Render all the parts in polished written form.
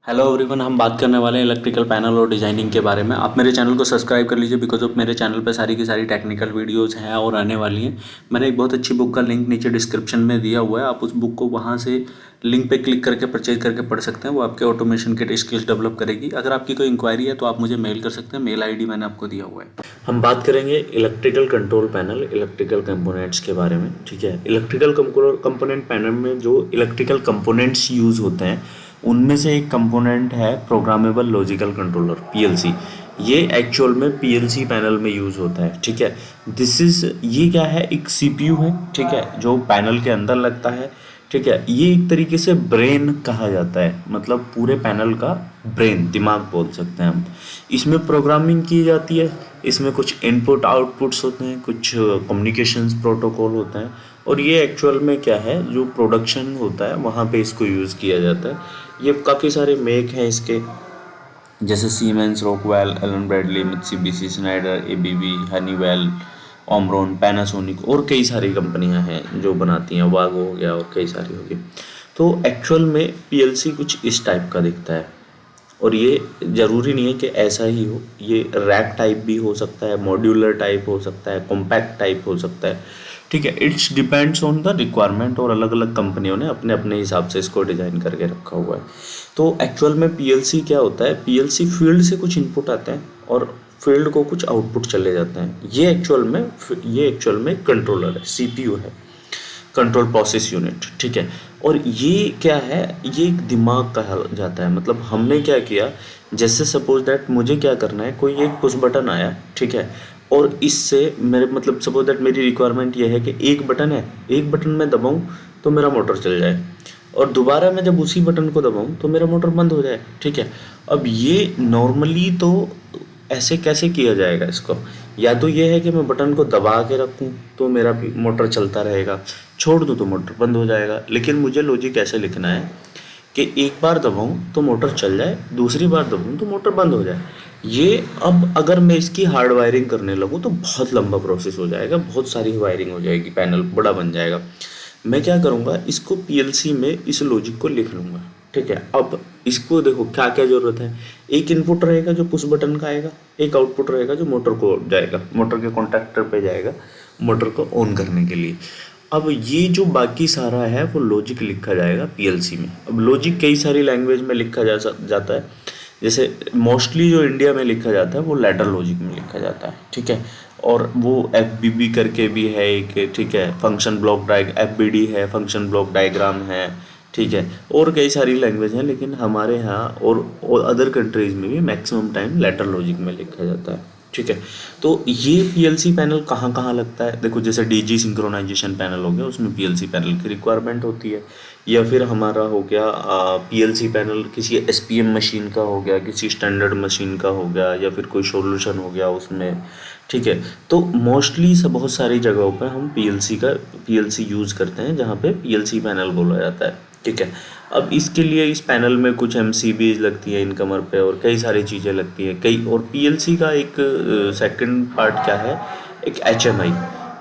Hello everyone, हम बात करने वाले हैं इलेक्ट्रिकल पैनल और डिजाइनिंग के बारे में। आप मेरे चैनल को सब्सक्राइब कर लीजिए बिकॉज ऑफ मेरे चैनल पे सारी की सारी टेक्निकल वीडियोस हैं और आने वाली हैं। मैंने एक बहुत अच्छी बुक का लिंक नीचे डिस्क्रिप्शन में दिया हुआ है, आप उस बुक को वहाँ से लिंक पे क्लिक करके परचेज करके पढ़ सकते हैं। वो आपके ऑटोमेशन के स्किल्स डेवलप करेगी। अगर आपकी कोई इंक्वायरी है तो आप मुझे मेल कर सकते हैं, मेल ID मैंने आपको दिया हुआ है। हम बात करेंगे electrical control panel, electrical components के बारे में। ठीक है, इलेक्ट्रिकल कंपोनेंट पैनल में जो इलेक्ट्रिकल कंपोनेंट्स यूज़ होते हैं उनमें से एक कंपोनेंट है प्रोग्रामेबल लॉजिकल कंट्रोलर, PLC। ये एक्चुअल में PLC पैनल में यूज़ होता है। ठीक है, ये क्या है, एक CPU है। ठीक है, जो पैनल के अंदर लगता है। ठीक है, ये एक तरीके से ब्रेन कहा जाता है, मतलब पूरे पैनल का ब्रेन, दिमाग बोल सकते हैं हम। इसमें प्रोग्रामिंग की जाती है, इसमें कुछ इनपुट आउटपुट्स होते हैं, कुछ कम्युनिकेशंस प्रोटोकॉल होते हैं, और ये एक्चुअल में क्या है, जो प्रोडक्शन होता है वहाँ पे इसको यूज़ किया जाता है। ये काफ़ी सारे मेक हैं इसके, जैसे Siemens, Rockwell, Allen Bradley, Mitsubishi, Schneider, ABB, Honeywell, Omron, Panasonic और कई सारी कंपनियां हैं जो बनाती हैं। वागो हो गया और कई सारी होगी। तो एक्चुअल में PLC कुछ इस टाइप का दिखता है, और ये ज़रूरी नहीं है कि ऐसा ही हो। ये रैक टाइप भी हो सकता है, मॉड्यूलर टाइप हो सकता है, कॉम्पैक्ट टाइप हो सकता है। ठीक है, it's depends on the requirement, और अलग अलग कंपनियों ने अपने अपने हिसाब से इसको डिज़ाइन करके रखा हुआ है। तो एक्चुअल में PLC क्या होता है, PLC फील्ड से कुछ इनपुट आते हैं और फील्ड को कुछ आउटपुट चले जाते हैं। ये एक्चुअल में कंट्रोलर है, CPU है, कंट्रोल प्रोसेस यूनिट। ठीक है, और ये क्या है, ये एक दिमाग कहा जाता है। मतलब हमने क्या किया, जैसे सपोज दैट मुझे क्या करना है, कोई एक पुश बटन आया। ठीक है, और इससे मेरे मतलब सपोज दैट मेरी रिक्वायरमेंट ये है कि एक बटन है, एक बटन मैं दबाऊं तो मेरा मोटर चल जाए, और दोबारा मैं जब उसी बटन को दबाऊं तो मेरा मोटर बंद हो जाए। ठीक है, अब ये नॉर्मली तो ऐसे कैसे किया जाएगा इसको, या तो ये है कि मैं बटन को दबा के रखूं तो मेरा मोटर चलता रहेगा, छोड़ दूं तो मोटर बंद हो जाएगा। लेकिन मुझे लॉजिक ऐसे लिखना है कि एक बार दबाऊं तो मोटर चल जाए, दूसरी बार दबाऊं तो मोटर बंद हो जाए। ये अब अगर मैं इसकी हार्ड वायरिंग करने लगूं तो बहुत लंबा प्रोसेस हो जाएगा, बहुत सारी वायरिंग हो जाएगी, पैनल बड़ा बन जाएगा। मैं क्या करूँगा, इसको PLC में इस लॉजिक को लिख लूँगा। ठीक है, अब इसको देखो क्या क्या ज़रूरत है। एक इनपुट रहेगा जो पुश बटन का आएगा, एक आउटपुट रहेगा जो मोटर को जाएगा, मोटर के कॉन्टैक्टर पे जाएगा मोटर को ऑन करने के लिए। अब ये जो बाकी सारा है वो लॉजिक लिखा जाएगा PLC में। अब लॉजिक कई सारी लैंग्वेज में लिखा जाता है, जैसे मोस्टली जो इंडिया में लिखा जाता है वो लैडर लॉजिक में लिखा जाता है। ठीक है, और वो FBB करके भी है एक। ठीक है, फंक्शन ब्लॉक FBD है, फंक्शन ब्लॉक डायग्राम है। ठीक है, और कई सारी लैंग्वेज हैं, लेकिन हमारे यहाँ और अदर कंट्रीज़ में भी मैक्सिमम टाइम लैडर लॉजिक में लिखा जाता है। ठीक है, तो ये PLC पैनल कहाँ कहाँ लगता है, देखो जैसे DG सिंक्रोनाइजेशन पैनल हो गया, उसमें PLC पैनल की रिक्वायरमेंट होती है। या फिर हमारा हो गया PLC पैनल किसी SPM मशीन का हो गया, किसी स्टैंडर्ड मशीन का हो गया, या फिर कोई सॉल्यूशन हो गया उसमें। ठीक है, तो मोस्टली बहुत सारी जगहों पर हम PLC यूज़ करते हैं, जहाँ पे PLC पैनल बोला जाता है। ठीक है, अब इसके लिए इस पैनल में कुछ MCBs लगती है इन कमर पे, और कई सारी चीज़ें लगती हैं कई। और PLC का एक सेकंड पार्ट क्या है, एक HMI।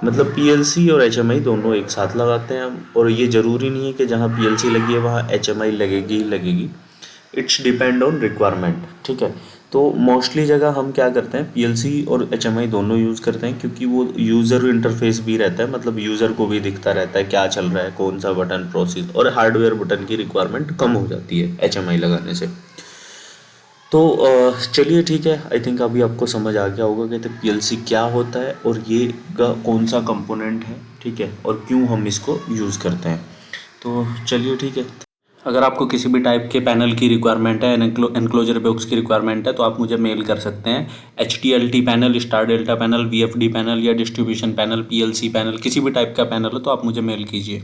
मतलब PLC और HMI दोनों एक साथ लगाते हैं हम, और ये ज़रूरी नहीं है कि जहाँ PLC लगी है वहाँ HMI लगेगी ही लगेगी। It's depend on requirement. ठीक है, तो मोस्टली जगह हम क्या करते हैं, PLC और HMI दोनों यूज़ करते हैं, क्योंकि वो यूज़र इंटरफेस भी रहता है, मतलब यूज़र को भी दिखता रहता है क्या चल रहा है, कौन सा बटन प्रोसेस, और हार्डवेयर बटन की रिक्वायरमेंट कम हो जाती है HMI लगाने से। तो चलिए ठीक है, आई थिंक अभी आपको समझ आ गया होगा कि PLC क्या होता है और ये कौन सा कंपोनेंट है। ठीक है, और क्यों हम इसको यूज़ करते हैं। तो चलिए ठीक है, अगर आपको किसी भी टाइप के पैनल की रिक्वायरमेंट है, एनक्लोजर बॉक्स की रिक्वायरमेंट है, तो आप मुझे मेल कर सकते हैं। HTLT panel, star delta panel, VFD panel, या डिस्ट्रीब्यूशन पैनल, PLC पैनल, किसी भी टाइप का पैनल हो तो आप मुझे मेल कीजिए।